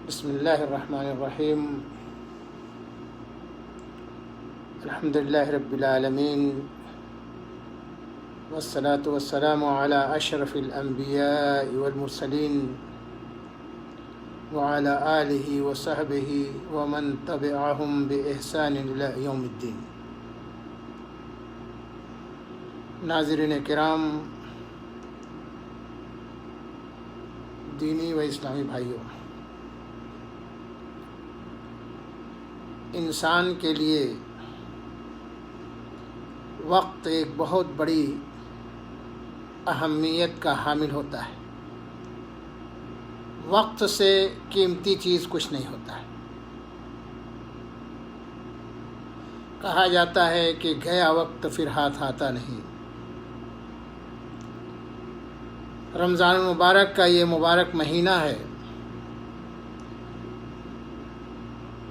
بسم اللہ الرحمن الرحیم الحمد للہ رب العالمین والصلاة والسلام علی اشرف الانبیاء والمرسلین وعلی آلہ وصحبہ ومن تبعہم بإحسان الی یوم الدین۔ ناظرین کرام، دینی و اسلامی بھائیوں، انسان کے لیے وقت ایک بہت بڑی اہمیت کا حامل ہوتا ہے۔ وقت سے قیمتی چیز کچھ نہیں ہوتا ہے۔ کہا جاتا ہے کہ گیا وقت پھر ہاتھ آتا نہیں۔ رمضان المبارک کا یہ مبارک مہینہ ہے۔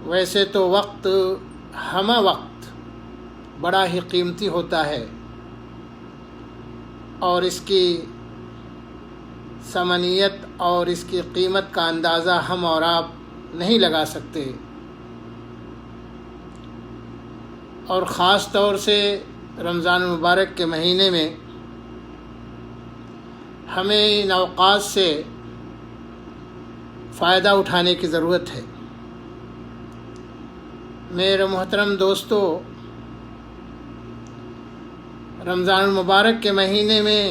ویسے تو وقت ہمہ وقت بڑا ہی قیمتی ہوتا ہے اور اس کی ثمنیت اور اس کی قیمت کا اندازہ ہم اور آپ نہیں لگا سکتے، اور خاص طور سے رمضان المبارک کے مہینے میں ہمیں ان اوقات سے فائدہ اٹھانے کی ضرورت ہے۔ میرے محترم دوستو، رمضان المبارک کے مہینے میں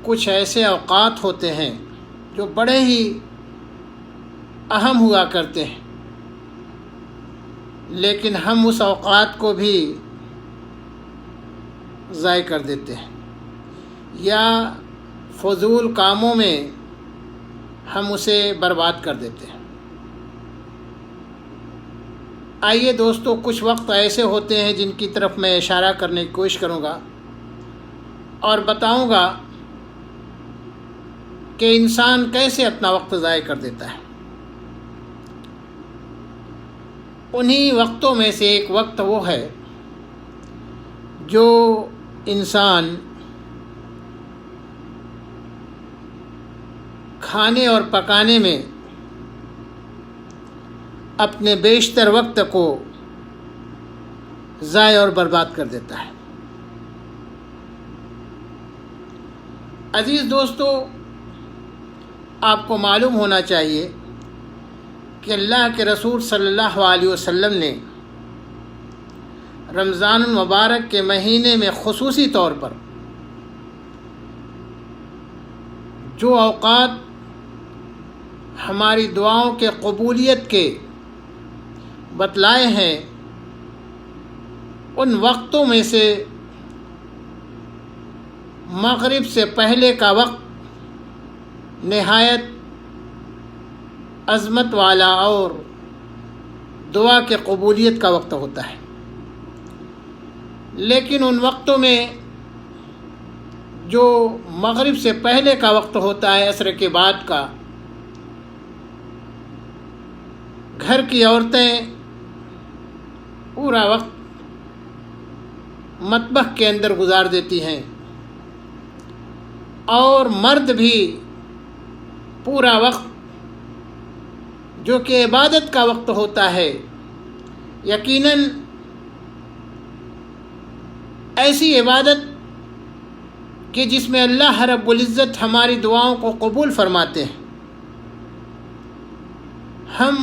کچھ ایسے اوقات ہوتے ہیں جو بڑے ہی اہم ہوا کرتے ہیں، لیکن ہم اس اوقات کو بھی ضائع کر دیتے ہیں یا فضول کاموں میں ہم اسے برباد کر دیتے ہیں۔ آئیے دوستو، کچھ وقت ایسے ہوتے ہیں جن کی طرف میں اشارہ کرنے کی کوشش کروں گا اور بتاؤں گا کہ انسان کیسے اپنا وقت ضائع کر دیتا ہے۔ انہی وقتوں میں سے ایک وقت وہ ہے جو انسان کھانے اور پکانے میں اپنے بیشتر وقت کو ضائع اور برباد کر دیتا ہے۔ عزیز دوستو، آپ کو معلوم ہونا چاہیے کہ اللہ کے رسول صلی اللہ علیہ وسلم نے رمضان المبارک کے مہینے میں خصوصی طور پر جو اوقات ہماری دعاؤں کے قبولیت کے بتلائے ہیں، ان وقتوں میں سے مغرب سے پہلے کا وقت نہایت عظمت والا اور دعا کے قبولیت کا وقت ہوتا ہے۔ لیکن ان وقتوں میں جو مغرب سے پہلے کا وقت ہوتا ہے، عصر کے بعد کا، گھر کی عورتیں پورا وقت مطبخ کے اندر گزار دیتی ہیں اور مرد بھی پورا وقت جو کہ عبادت کا وقت ہوتا ہے، یقیناً ایسی عبادت کہ جس میں اللہ رب العزت ہماری دعاؤں کو قبول فرماتے ہیں، ہم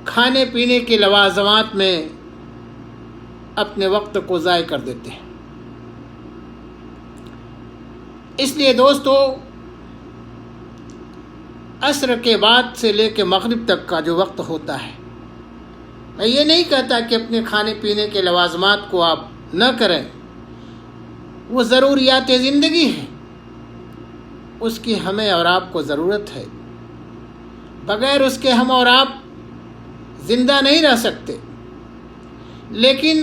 کھانے پینے کے لوازمات میں اپنے وقت کو ضائع کر دیتے ہیں۔ اس لیے دوستو، عصر کے بعد سے لے کے مغرب تک کا جو وقت ہوتا ہے، میں یہ نہیں کہتا کہ اپنے کھانے پینے کے لوازمات کو آپ نہ کریں، وہ ضروریات زندگی ہے، اس کی ہمیں اور آپ کو ضرورت ہے، بغیر اس کے ہم اور آپ زندہ نہیں رہ سکتے، لیکن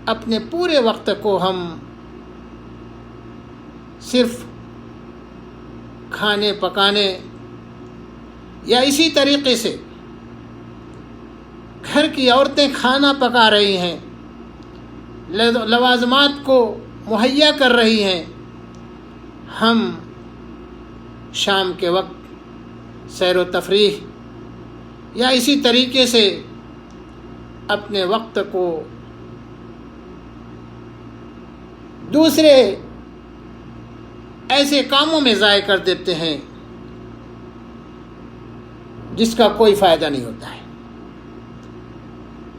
اپنے پورے وقت کو ہم صرف کھانے پکانے یا اسی طریقے سے گھر کی عورتیں کھانا پکا رہی ہیں، لوازمات کو مہیا کر رہی ہیں، ہم شام کے وقت سیر و تفریح یا اسی طریقے سے اپنے وقت کو دوسرے ایسے کاموں میں ضائع کر دیتے ہیں جس کا کوئی فائدہ نہیں ہوتا ہے۔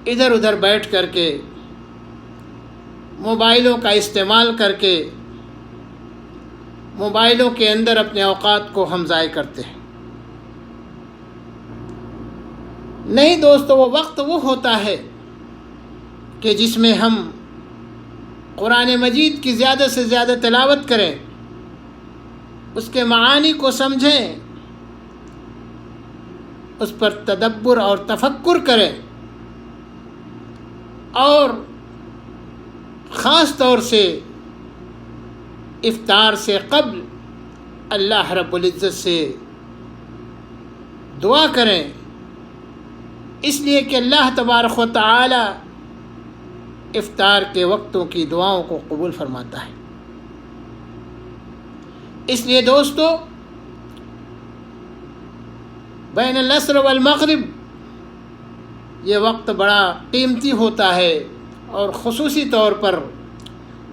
ادھر ادھر بیٹھ کر کے موبائلوں کا استعمال کر کے موبائلوں کے اندر اپنے اوقات کو ہم ضائع کرتے ہیں۔ نہیں دوستو، وہ وقت وہ ہوتا ہے کہ جس میں ہم قرآن مجید کی زیادہ سے زیادہ تلاوت کریں، اس کے معانی کو سمجھیں، اس پر تدبر اور تفکر کریں، اور خاص طور سے افطار سے قبل اللہ رب العزت سے دعا کریں، اس لیے کہ اللہ تبارک و تعالی افطار کے وقتوں کی دعاؤں کو قبول فرماتا ہے۔ اس لیے دوستو، بین العصر والمغرب یہ وقت بڑا قیمتی ہوتا ہے، اور خصوصی طور پر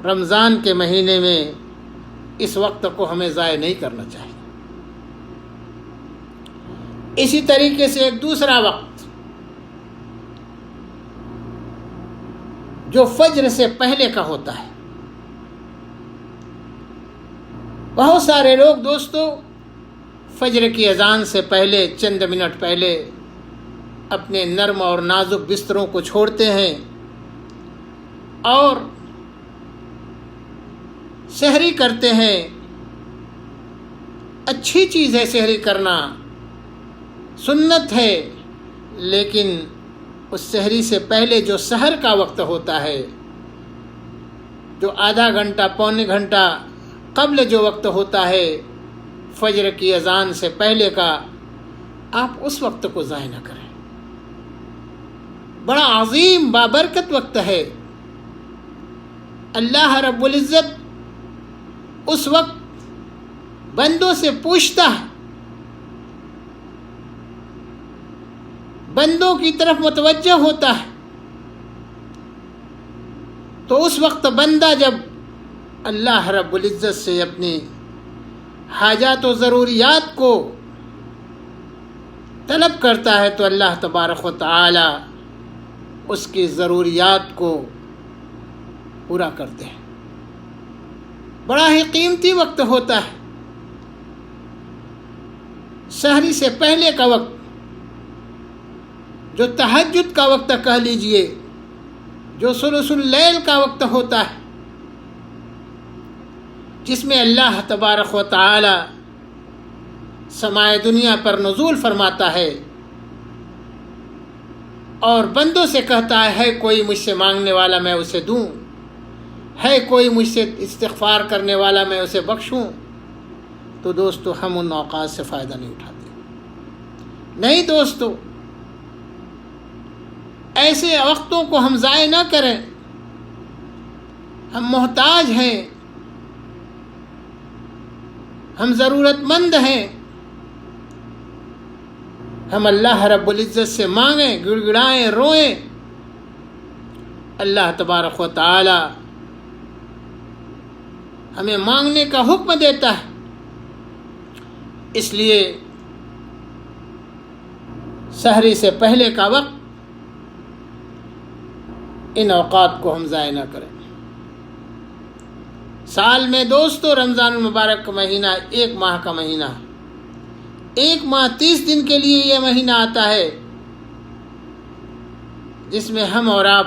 رمضان کے مہینے میں اس وقت کو ہمیں ضائع نہیں کرنا چاہیے۔ اسی طریقے سے ایک دوسرا وقت جو فجر سے پہلے کا ہوتا ہے۔ بہت سارے لوگ دوستو فجر کی اذان سے پہلے چند منٹ پہلے اپنے نرم اور نازک بستروں کو چھوڑتے ہیں اور سحری کرتے ہیں۔ اچھی چیز ہے سحری کرنا، سنت ہے، لیکن اس سحری سے پہلے جو سحر کا وقت ہوتا ہے، جو آدھا گھنٹہ پونے گھنٹہ قبل جو وقت ہوتا ہے فجر کی اذان سے پہلے کا، آپ اس وقت کو ضائع نہ کریں۔ بڑا عظیم بابرکت وقت ہے۔ اللہ رب العزت اس وقت بندوں سے پوچھتا ہے، بندوں کی طرف متوجہ ہوتا ہے، تو اس وقت بندہ جب اللہ رب العزت سے اپنی حاجات و ضروریات کو طلب کرتا ہے تو اللہ تبارک و تعالی اس کی ضروریات کو پورا کرتے ہیں۔ بڑا ہی قیمتی وقت ہوتا ہے سحری سے پہلے کا وقت، جو تہجد کا وقت کہہ لیجئے، جو ثلث اللیل کا وقت ہوتا ہے، جس میں اللہ تبارک و تعالی سمائے دنیا پر نزول فرماتا ہے اور بندوں سے کہتا ہے کوئی مجھ سے مانگنے والا میں اسے دوں، ہے کوئی مجھ سے استغفار کرنے والا میں اسے بخشوں، تو دوستو ہم ان اوقات سے فائدہ نہیں اٹھاتے۔ نہیں دوستو، ایسے وقتوں کو ہم ضائع نہ کریں۔ ہم محتاج ہیں، ہم ضرورت مند ہیں، ہم اللہ رب العزت سے مانگیں، گڑ گڑائیں، روئیں۔ اللہ تبارک و تعالی ہمیں مانگنے کا حکم دیتا ہے، اس لیے سحری سے پہلے کا وقت ان اوقات کو ہم ضائع نہ کریں۔ سال میں دوستو رمضان المبارک کا مہینہ 1 ماہ کا مہینہ، 1 ماہ 30 دن کے لیے یہ مہینہ آتا ہے، جس میں ہم اور آپ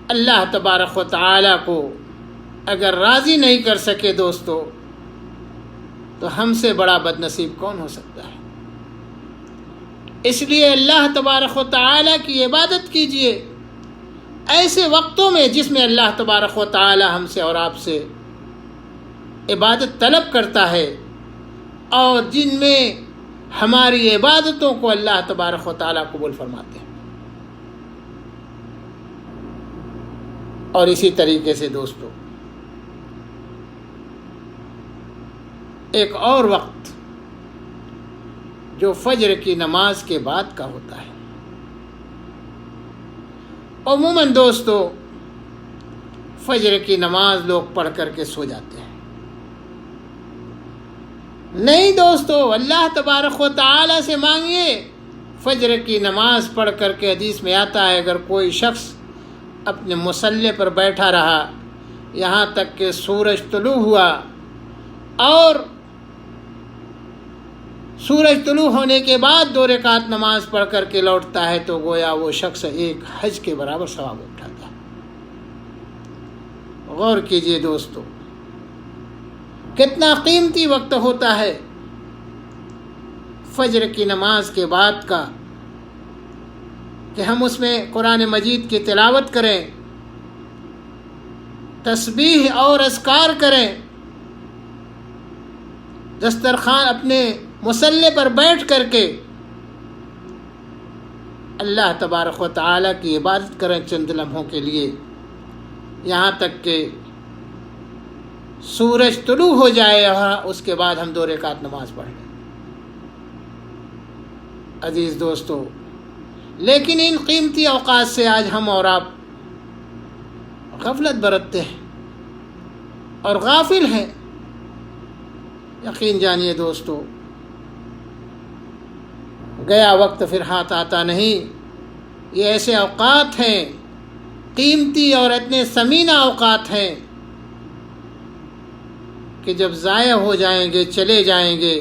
اللہ تبارک و تعالی کو اگر راضی نہیں کر سکے دوستو، تو ہم سے بڑا بد نصیب کون ہو سکتا ہے؟ اس لیے اللہ تبارک و تعالی کی عبادت کیجئے ایسے وقتوں میں جس میں اللہ تبارک و تعالی ہم سے اور آپ سے عبادت طلب کرتا ہے، اور جن میں ہماری عبادتوں کو اللہ تبارک و تعالی قبول فرماتے ہیں۔ اور اسی طریقے سے دوستو ایک اور وقت جو فجر کی نماز کے بعد کا ہوتا ہے۔ عموماً دوستو فجر کی نماز لوگ پڑھ کر کے سو جاتے ہیں۔ نہیں دوستو، اللہ تبارک و تعالی سے مانگیے۔ فجر کی نماز پڑھ کر کے حدیث میں آتا ہے اگر کوئی شخص اپنے مصلی پر بیٹھا رہا یہاں تک کہ سورج طلوع ہوا اور سورج طلوع ہونے کے بعد 2 رکعت نماز پڑھ کر کے لوٹتا ہے تو گویا وہ شخص ایک حج کے برابر ثواب اٹھاتا ہے۔ غور کیجئے دوستو، کتنا قیمتی وقت ہوتا ہے فجر کی نماز کے بعد کا کہ ہم اس میں قرآن مجید کی تلاوت کریں، تسبیح اور اذکار کریں، دسترخوان اپنے مصلی پر بیٹھ کر کے اللہ تبارک و تعالیٰ کی عبادت کریں چند لمحوں کے لیے، یہاں تک کہ سورج طلوع ہو جائے اور اس کے بعد ہم 2 رکعت نماز پڑھ لیں۔ عزیز دوستو، لیکن ان قیمتی اوقات سے آج ہم اور آپ غفلت برتتے ہیں اور غافل ہیں۔ یقین جانیے دوستو، گیا وقت پھر ہاتھ آتا نہیں۔ یہ ایسے اوقات ہیں، قیمتی اور اتنے ثمینہ اوقات ہیں کہ جب ضائع ہو جائیں گے، چلے جائیں گے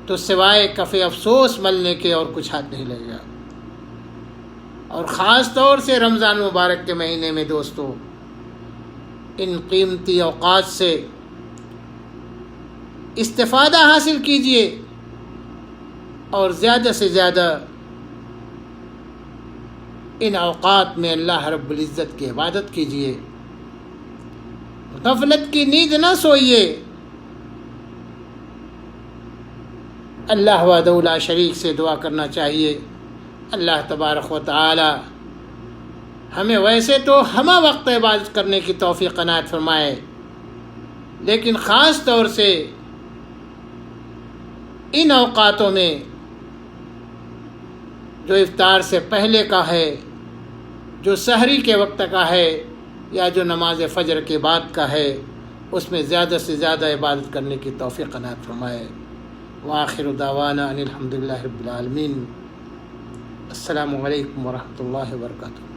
تو سوائے کف افسوس ملنے کے اور کچھ ہاتھ نہیں لگے گا۔ اور خاص طور سے رمضان مبارک کے مہینے میں دوستو ان قیمتی اوقات سے استفادہ حاصل کیجیے اور زیادہ سے زیادہ ان اوقات میں اللہ رب العزت کی عبادت کیجیے۔ غفلت کی نیند نہ سوئیے۔ اللہ وحدہ لا شریک سے دعا کرنا چاہیے اللہ تبارک و تعالی ہمیں ویسے تو ہمہ وقت عبادت کرنے کی توفیق عنایت فرمائے، لیکن خاص طور سے ان اوقاتوں میں جو افطار سے پہلے کا ہے، جو سحری کے وقت کا ہے یا جو نماز فجر کے بعد کا ہے، اس میں زیادہ سے زیادہ عبادت کرنے کی توفیق عنایت فرمائے۔ وآخر دعوانا ان الحمد للہ رب العالمین۔ السلام علیکم ورحمۃ اللہ وبرکاتہ۔